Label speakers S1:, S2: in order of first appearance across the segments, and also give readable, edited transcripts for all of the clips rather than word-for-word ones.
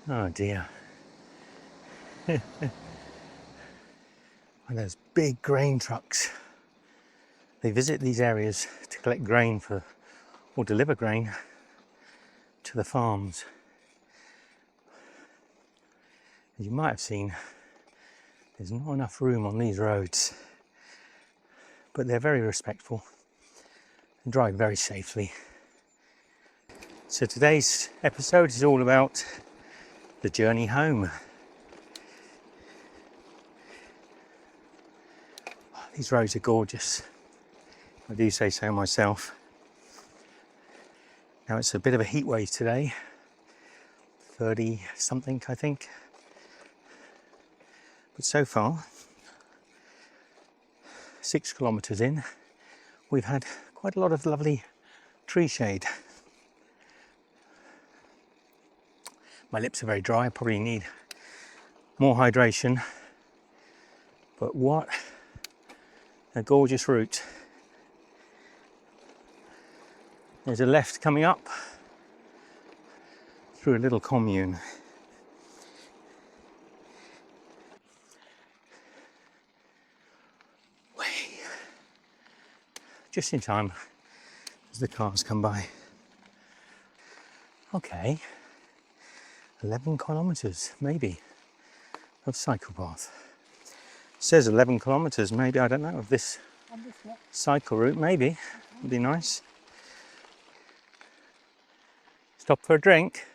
S1: Oh dear. One of those big grain trucks. They visit these areas to collect grain for, or deliver grain to the farms. As you might have seen, there's not enough room on these roads, but they're very respectful and drive very safely. So today's episode is all about the journey home. These roads are gorgeous. I do say so myself. Now it's a bit of a heat wave today, 30 something I think. But so far, 6 kilometres in, we've had quite a lot of lovely tree shade. My lips are very dry, I probably need more hydration. But what a gorgeous route. There's a left coming up through a little commune. Just in time as the cars come by. Okay, 11 kilometres maybe of cycle path. It says 11 kilometres, maybe, I don't know, of this cycle route, maybe. Would be nice. Stop for a drink.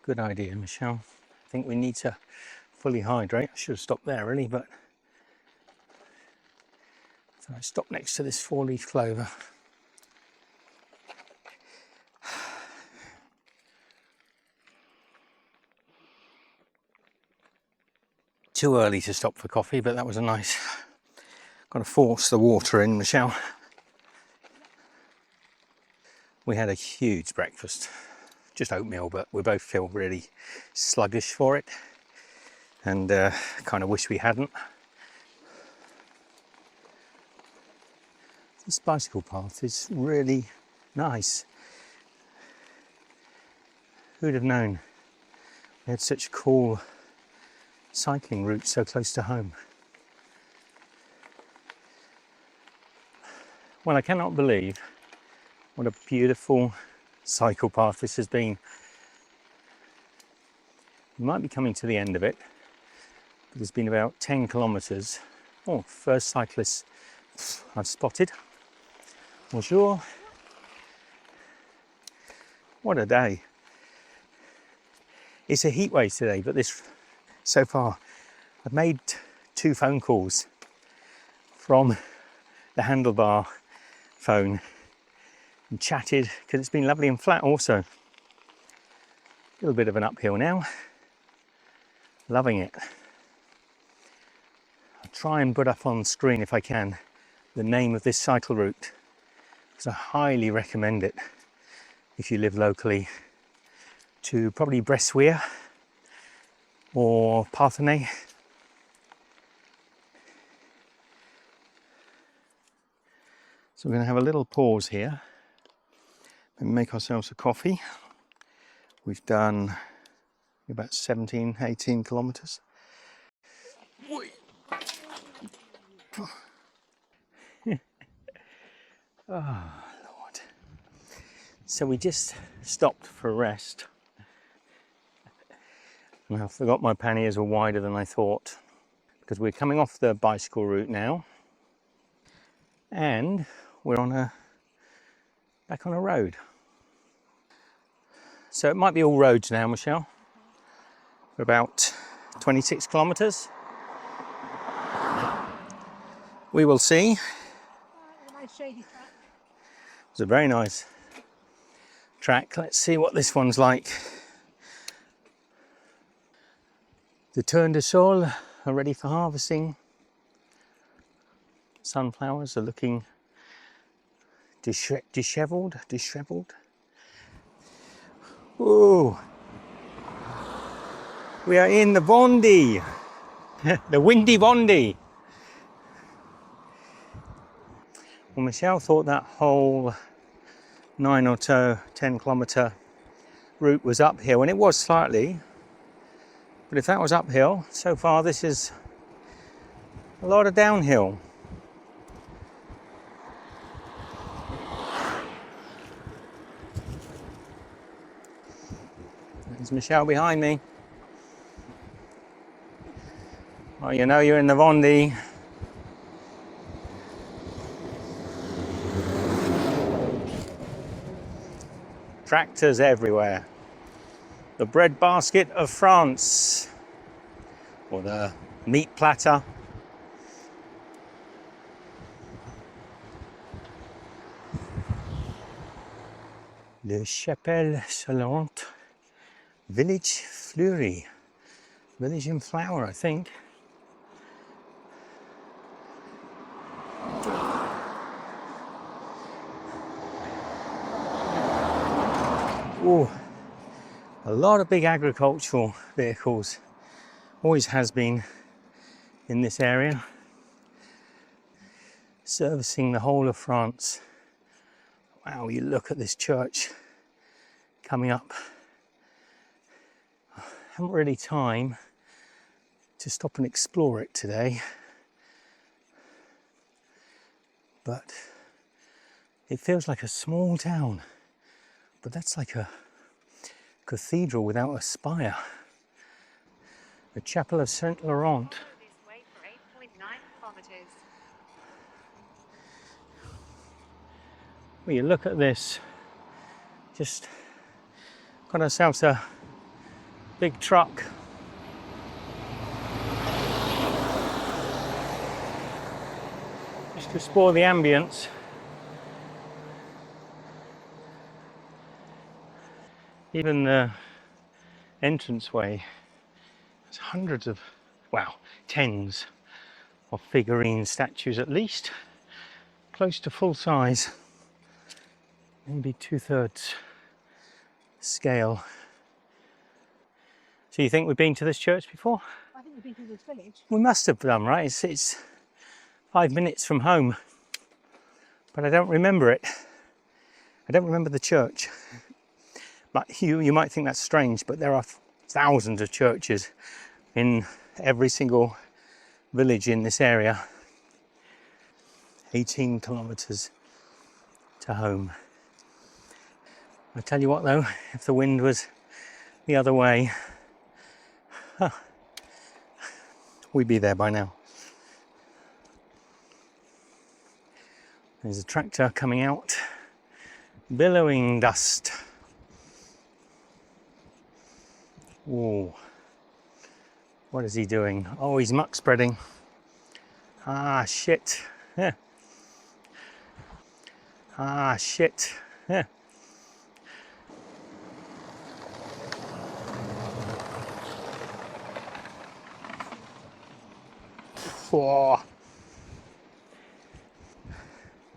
S1: Good idea, Michelle. I think we need to fully hydrate. I should have stopped there really, but so I stopped next to this 4-leaf clover. Too early to stop for coffee, but that was a nice. Got to force the water in, Michelle. We had a huge breakfast, just oatmeal, but we both feel really sluggish for it, and kind of wish we hadn't. This bicycle path is really nice. Who'd have known we had such cool cycling routes so close to home? Well, I cannot believe what a beautiful cycle path this has been. We might be coming to the end of it, but it's been about 10 kilometres. Oh, first cyclist I've spotted. Bonjour. What a day. It's a heat wave today, but this, so far, I've made 2 phone calls from the handlebar phone and chatted, because it's been lovely and flat also. A little bit of an uphill now. Loving it. I'll try and put up on screen if I can the name of this cycle route, because I highly recommend it if you live locally to probably Bressuire or Parthenay. So we're going to have a little pause here and make ourselves a coffee. We've done about 17, 18 kilometres. Oh, Lord. So we just stopped for a rest. And I forgot my panniers were wider than I thought, because we're coming off the bicycle route now and we're back on a road. So it might be all roads now, Michelle. We're about 26 kilometres. We will see.
S2: Nice shady track.
S1: It's a very nice track. Let's see what this one's like. The turn de sol are ready for harvesting. Sunflowers are looking dishevelled. Ooh. We are in the Bondi, the windy Bondi. Well, Michelle thought that whole 9 or 10 kilometre route was uphill, and it was slightly, but if that was uphill, so far this is a lot of downhill. There's Michelle behind me. Well, you know you're in the Vendée. Tractors everywhere. The bread basket of France, or the meat platter. Le Chapelle-Salante, village fleuri, village in flower, I think. Oh, a lot of big agricultural vehicles, always has been in this area, servicing the whole of France. Wow, you look at this church coming up. I haven't really time to stop and explore it today, but it feels like a small town, but that's like a cathedral without a spire. The Chapel of Saint Laurent. Well, you look at this, just got ourselves a big truck. Just to spoil the ambience. Even the entranceway has hundreds of, wow, tens of figurine statues at least, close to full size, maybe 2/3 scale. So you think we've been to this church before?
S2: I think we've been to this village.
S1: We must have done, right? It's 5 minutes from home, but I don't remember it. I don't remember the church. But you might think that's strange, but there are thousands of churches in every single village in this area. 18 kilometers to home. I tell you what though, if the wind was the other way, we'd be there by now. There's a tractor coming out, billowing dust. Oh, what is he doing? Oh, he's muck spreading. Ah, shit. Yeah. Ah, shit. Yeah. Oh.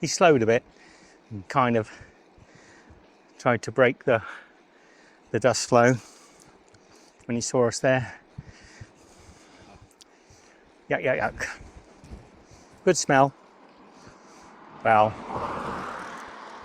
S1: He slowed a bit and kind of tried to break the dust flow when he saw us there. Yuck, yuck, yuck. Good smell. Well,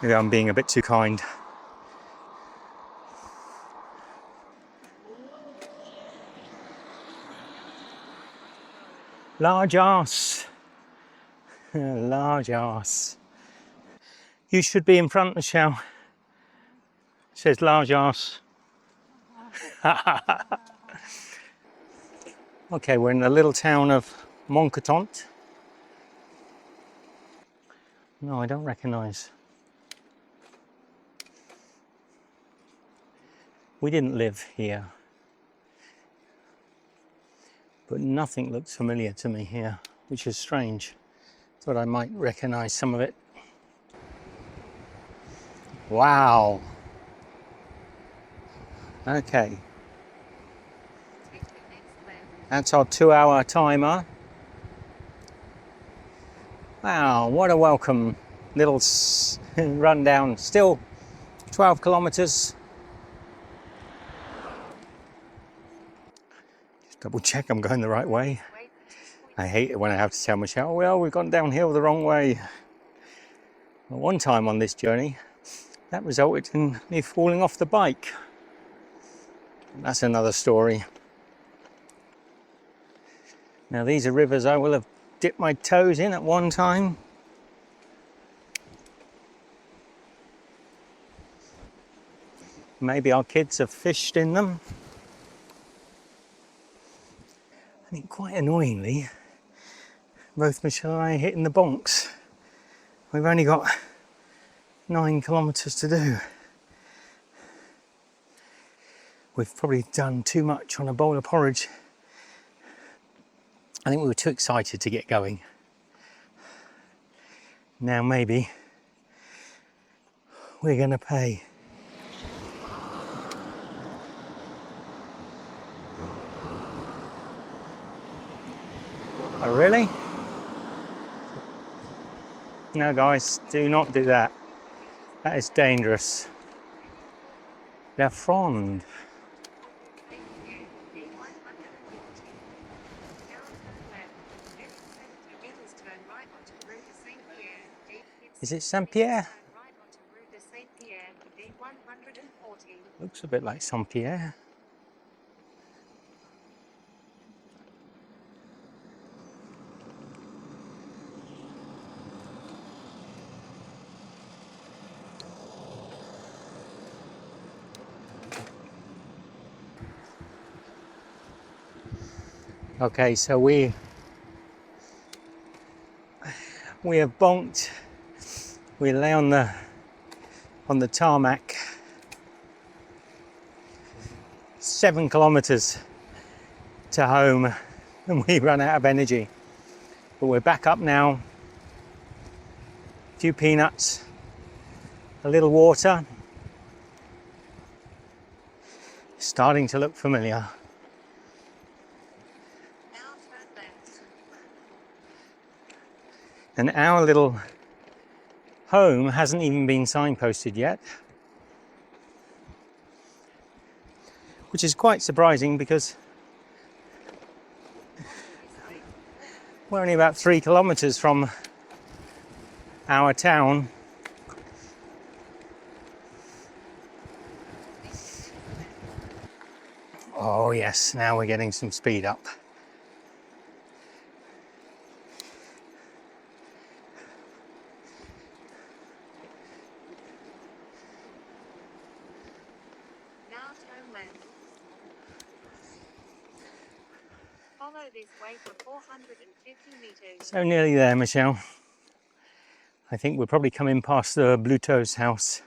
S1: maybe I'm being a bit too kind. Large ass. Large ass. You should be in front, Michelle. It says large ass. Okay, we're in the little town of Moncotant. No, I don't recognise. We didn't live here. But nothing looks familiar to me here, which is strange. Thought I might recognise some of it. Wow. Okay. That's our 2-hour timer. Wow, what a welcome little rundown. Still 12 kilometres. Just double check I'm going the right way. I hate it when I have to tell Michelle, well, we've gone downhill the wrong way. Well, one time on this journey, that resulted in me falling off the bike. That's another story. Now these are rivers I will have dipped my toes in at one time. Maybe our kids have fished in them. I think quite annoyingly, both Michelle and I are hitting the bonks. We've only got 9 kilometres to do. We've probably done too much on a bowl of porridge. I think we were too excited to get going. Now maybe we're going to pay. Oh really? No guys, do not do that. That is dangerous. They're frond. Is it Saint-Pierre? Looks a bit like Saint-Pierre. Okay, so we have bonked. We lay on the tarmac. 7 kilometers to home, and we run out of energy. But we're back up now. A few peanuts, a little water. Starting to look familiar. And our little home hasn't even been signposted yet, which is quite surprising because we're only about 3 kilometers from our town. Oh yes, now we're getting some speed up.
S2: Follow this way for 450 meters.
S1: So nearly there, Michelle. I think we're probably coming past the Bluto's house.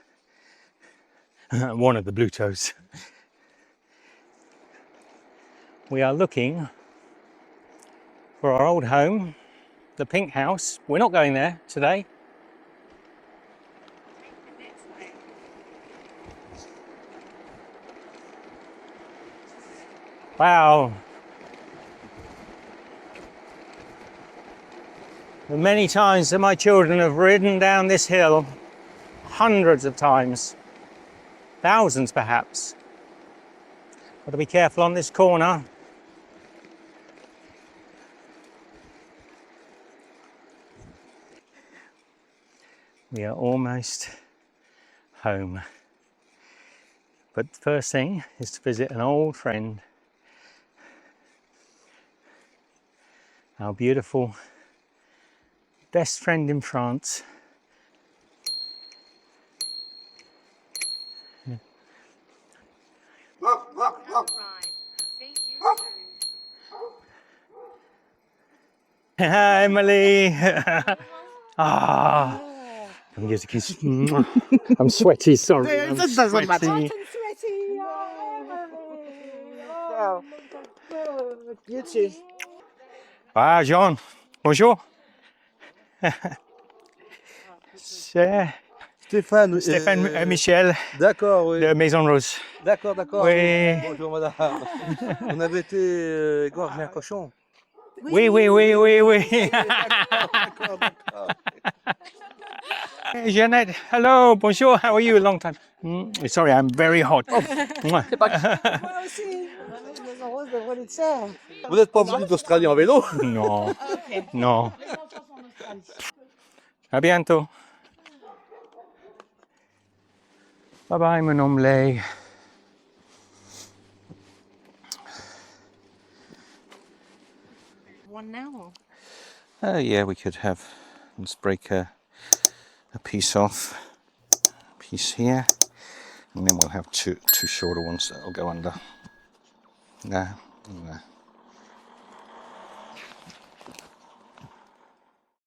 S1: One of the Blutos. We are looking for our old home, the pink house. We're not going there today. Wow. The many times that my children have ridden down this hill, hundreds of times, thousands perhaps. Got to be careful on this corner. We are almost home. But the first thing is to visit an old friend. Our beautiful best friend in France. Hi, Emily. Ah, let me give a kiss. I'm sweaty, sorry. I'm sweaty. Ah, Jean, bonjour. C'est
S3: Stéphane,
S1: Stéphane Michel
S3: d'accord, oui.
S1: de Maison Rose.
S3: D'accord, d'accord.
S1: Oui.
S3: Bonjour madame. On avait été égorger un cochon.
S1: Oui.
S3: D'accord, d'accord.
S1: Hey, Jeannette, hello, bonjour, how are you? A long time. Sorry, I'm very hot. Oh.
S2: Moi aussi. Maison Rose devrait être ça.
S3: Vous n'êtes pas venu d'Australie en vélo?
S1: Non,
S2: Ok.
S1: non.
S2: Les enfants sont en Australie.
S1: À bientôt. Bye bye, mon omelette.
S2: one now?
S1: Yeah, we could have, let's break a piece off, a piece here, and then we'll have two shorter ones that'll go under. There,